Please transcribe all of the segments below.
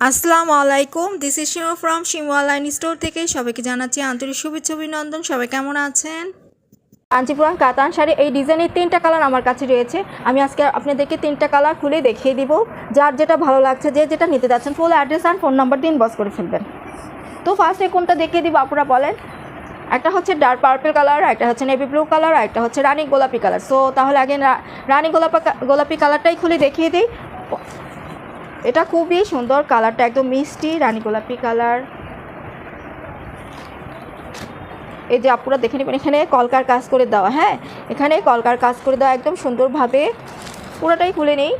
আসসালামু আলাইকুম, this is Shimu from Shimu online store থেকে সবাইকে জানাচ্ছি আন্তরিক শুভেচ্ছা অভিনন্দন। সবাই কেমন আছেন? কাঞ্চিপুরান কাতান শাড়ি এই ডিজাইনের 3টা কালার আমার কাছে রয়েছে। আমি আজকে আপনাদেরকে 3টা কালার খুলে দেখিয়ে দিব। যার যেটা ভালো লাগছে, যে যেটা নিতে যাচ্ছেন, full address and phone number দিন বস করে ফেলবেন। তো ফার্স্টে কোনটা দেখিয়ে দিব আপনারা বলেন? একটা হচ্ছে ডার্ক পার্পল কালার, একটা হচ্ছে নেভি ব্লু কালার, একটা হচ্ছে রানী গোলাপি কালার। সো তাহলে আগে রানী গোলাপি কালারটাই খুলে দেখিয়ে দিই। এটা খুবই সুন্দর, কালারটা একদম মিষ্টি রানী গোলাপি কালার। এই যে আপনারা দেখে নেবেন, এখানে কলকার কাজ করে দেওয়া। হ্যাঁ, এখানে কলকার কাজ করে দেওয়া একদম সুন্দরভাবে। পুরোটাই খুলে নেই।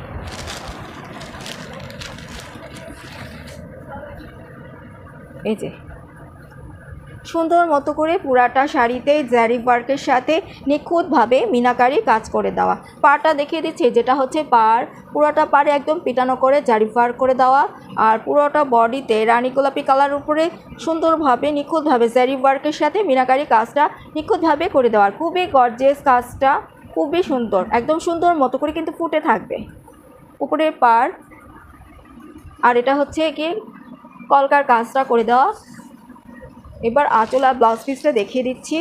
এই যে সুন্দর মতো করে পুরাটা শাড়িতে জারি ওয়ার্কের সাথে নিখুঁতভাবে মিনাকারি কাজ করে দেওয়া। পাড়টা দেখিয়ে দিচ্ছি, যেটা হচ্ছে পাড়, পুরোটা পাড়ে একদম পিটানো করে জারি ওয়ার্ক করে দেওয়া। আর পুরোটা বডিতে রানী গোলাপি কালার উপরে সুন্দরভাবে নিখুঁতভাবে জারি ওয়ার্কের সাথে মিনাকারি কাজটা নিখুঁতভাবে করে দেওয়া। খুবই গর্জিয়াস কাজটা, খুবই সুন্দর, একদম সুন্দর মতো করে কিন্তু ফুটে থাকবে উপরের পাড়। আর এটা হচ্ছে কি কলকার কাজটা করে দেওয়া। এবার আঁচল আর ব্লাউজ পিসটা দেখিয়ে দিচ্ছি।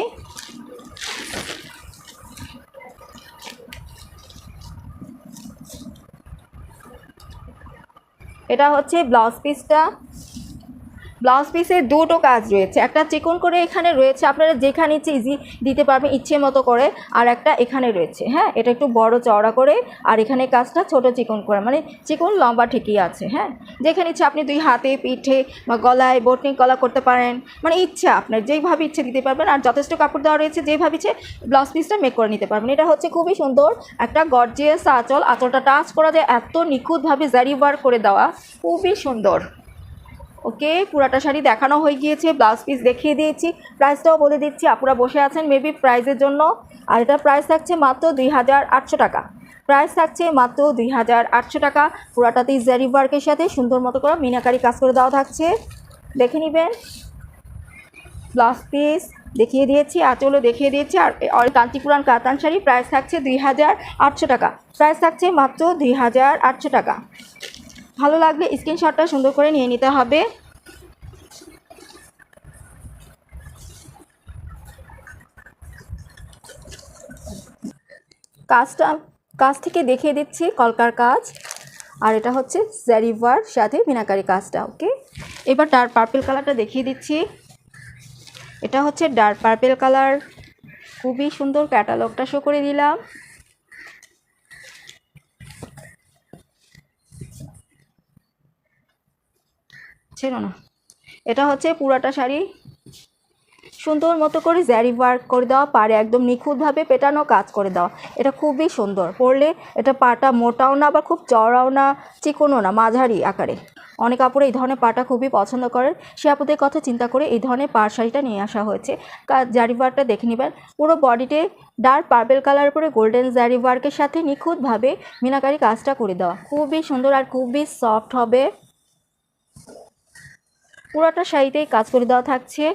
এটা হচ্ছে ব্লাউজ পিসটা। ব্লাউজ পিসে দুটো কাজ রয়েছে, একটা চিকন করে এখানে রয়েছে, আপনারা যেখানে ইচ্ছে ইজি দিতে পারবেন ইচ্ছে মতো করে। আর একটা এখানে রয়েছে, হ্যাঁ, এটা একটু বড় চওড়া করে। আর এখানে কাজটা ছোট চিকন করে, মানে চিকন লম্বা ঠিকই আছে। হ্যাঁ, যেখানে ইচ্ছে আপনি 2 হাতে, পিঠে বা গলায় বটনি গলা করতে পারেন, মানে ইচ্ছা আপনার যেইভাবে ইচ্ছে দিতে পারবেন। আর যথেষ্ট কাপড় দেওয়া রয়েছে, যেভাবে ইচ্ছে ব্লাউজ পিসটা মেক করে নিতে পারবেন। এটা হচ্ছে খুবই সুন্দর একটা গর্জিয়াস আঁচল। আঁচলটা টাচ করা যায় এত নিখুঁতভাবে জারি ওয়ার্ক করে দেওয়া, খুবই সুন্দর। ওকে, পুরাটা শাড়ি দেখানো হয়ে গিয়েছে, ব্লাউজ পিস দেখিয়ে দিয়েছি, প্রাইসটাও বলে দিচ্ছি। আপনারা বসে আছেন মেবি প্রাইসের জন্য। আর এটার প্রাইস থাকছে মাত্র 2800 টাকা। প্রাইস থাকছে মাত্র 2800 টাকা। পুরাটাতেই জারি ওয়ার্কের সাথে সুন্দর মতো করে মিনাকারি কাজ করে দেওয়া থাকছে, দেখে নেবেন। ব্লাউজ পিস দেখিয়ে দিয়েছি, আঁচলও দেখিয়ে দিয়েছি। আর কাঞ্চিপুরান কাতান শাড়ি প্রাইস থাকছে 2800 টাকা। প্রাইস থাকছে মাত্র 2800 টাকা। ভালো লাগলে স্ক্রিনশটটা সুন্দর করে নিয়ে নিতে হবে। কাজ থেকে দেখিয়ে দিচ্ছি কলকার কাজ। আর এটা হচ্ছে জারি ওয়ার্ক সাথে মিনাকারি কাজটা। ওকে, এবার ডার্ক পার্পল কালারটা দেখিয়ে দিচ্ছি। এটা হচ্ছে ডার্ক পার্পল কালার, খুবই সুন্দর। ক্যাটালগটা শো করে দিলাম। ছিল না, এটা হচ্ছে পুরাটা শাড়ি সুন্দর মতো করে জারি ওয়ার্ক করে দেওয়া, পাড়ে একদম নিখুঁতভাবে পেটানো কাজ করে দেওয়া। এটা খুবই সুন্দর। পরলে এটা পাটা মোটাও না, আবার খুব চওড়াও না, চিকনও না, মাঝারি আকারে। অনেক আপুরা এই ধরনের পাটা খুবই পছন্দ করেন, সে আপুদের কথা চিন্তা করে এই ধরনের পাড় শাড়িটা নিয়ে আসা হয়েছে। জারি ওয়ার্কটা দেখে নেবেন। পুরো বডিতে ডার্ক পার্পল কালার উপরে গোল্ডেন জারি ওয়ার্কের সাথে নিখুঁতভাবে মিনাকারি কাজটা করে দেওয়া, খুবই সুন্দর আর খুবই সফট হবে। পুরোটা শাড়িতেই কাজ করে দেওয়া থাকছে।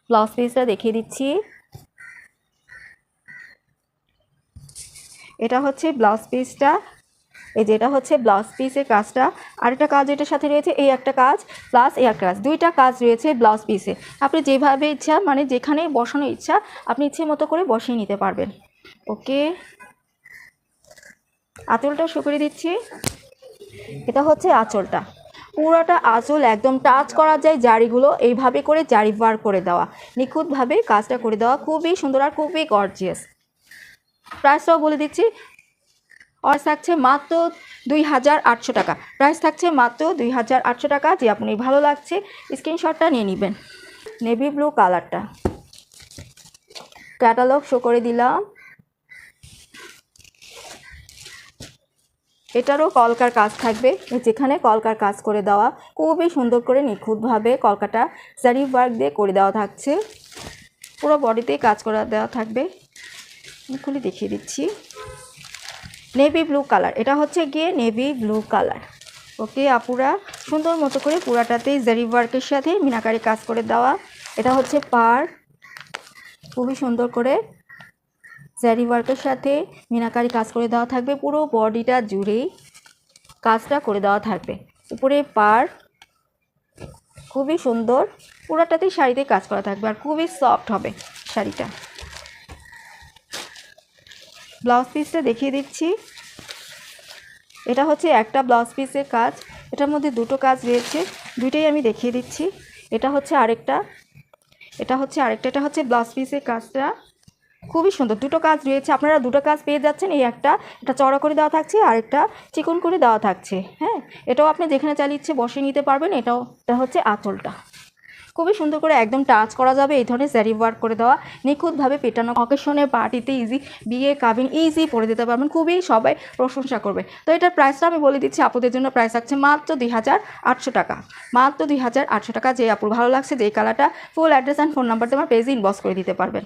ব্লাউজ পিসটা দেখিয়ে দিচ্ছি। এটা হচ্ছে ব্লাউজ পিসটা। এই যে এটা হচ্ছে ব্লাউজ পিসের কাজটা। আরেকটা কাজ এটার সাথে রয়েছে, এই একটা কাজ প্লাস এই একটা কাজ, দুইটা কাজ রয়েছে ব্লাউজ পিসে। আপনি যেভাবে ইচ্ছা, মানে যেখানে বসানোর ইচ্ছা আপনি ইচ্ছে মতো করে বসিয়ে নিতে পারবেন। ওকে, আঁচলটা শো করে দিচ্ছি। এটা হচ্ছে আঁচলটা। পুরোটা আঁচল একদম টাচ করা যায় জারিগুলো এইভাবে করে জারি ওয়ার্ক করে দেওয়া, নিখুঁতভাবে কাজটা করে দেওয়া, খুবই সুন্দর আর খুবই গর্জিয়াস। প্রাইসটাও বলে দিচ্ছি, প্রাইস থাকছে মাত্র 2800 টাকা। প্রাইস থাকছে মাত্র 2800 টাকা। যে আপনি ভালো লাগছে স্ক্রিনশটটা নিয়ে নেবেন। নেভি ব্লু কালারটা, ক্যাটালগ শো করে দিলাম। এটারও কলকার কাজ থাকবে, যেখানে কলকার কাজ করে দেওয়া, খুবই সুন্দর করে নিখুঁতভাবে কলকাটা জারি ওয়ার্ক দিয়ে করে দেওয়া থাকছে। পুরো বডিতেই কাজ করে দেওয়া থাকবে। খুলে দেখিয়ে দিচ্ছি। নেভি ব্লু কালার, এটা হচ্ছে গিয়ে নেভি ব্লু কালার। ওকে আপুরা, সুন্দর মতো করে পুরাটাতেই জারি ওয়ার্কের সাথে মিনাকারি কাজ করে দেওয়া। এটা হচ্ছে পাড়, খুবই সুন্দর করে জারি ওয়ার্কের সাথে মিনাকারি কাজ করে দেওয়া থাকবে পুরো বডিটা জুড়েই। কাজটা করে দেওয়া থাকবে। উপরে পার খুবই সুন্দর, পুরোটাতেই শাড়িতে কাজ করা থাকবে আর খুবই সফট হবে শাড়িটা। ব্লাউজ পিসটা দেখিয়ে দিচ্ছি। এটা হচ্ছে একটা ব্লাউজ পিসের কাজ, এটার মধ্যে দুটো কাজ রয়েছে, দুইটাই আমি দেখিয়ে দিচ্ছি। এটা হচ্ছে আরেকটা, এটা হচ্ছে ব্লাউজ পিসের কাজটা, খুবই সুন্দর। দুটো কাজ রয়েছে, আপনারা দুটো কাজ পেয়ে যাচ্ছেন। এই একটা, এটা চড়া করে দেওয়া থাকছে, আর একটা চিকন করে দেওয়া থাকছে। হ্যাঁ, এটাও আপনি যেখানে চাইলে ইচ্ছে বসিয়ে নিতে পারবেন। এটা হচ্ছে আঁচলটা, খুবই সুন্দর করে একদম টাচ করা যাবে। এই ধরনের জারি ওয়ার্ক করে দেওয়া, নিখুঁতভাবে পেটানো, অকেশনে পার্টিতে ইজি, বিয়ে কাবিন ইজি পরে দিতে পারবেন, খুবই সবাই প্রশংসা করবে। তো এটার প্রাইসটা আমি বলে দিচ্ছি, আপুদের জন্য প্রাইস থাকছে মাত্র 2800 টাকা, মাত্র 2800 টাকা। যে আপুর ভালো লাগছে, যেই কালারটা, full address and phone number তোমার পেজে ইনবক্স করে দিতে পারবেন।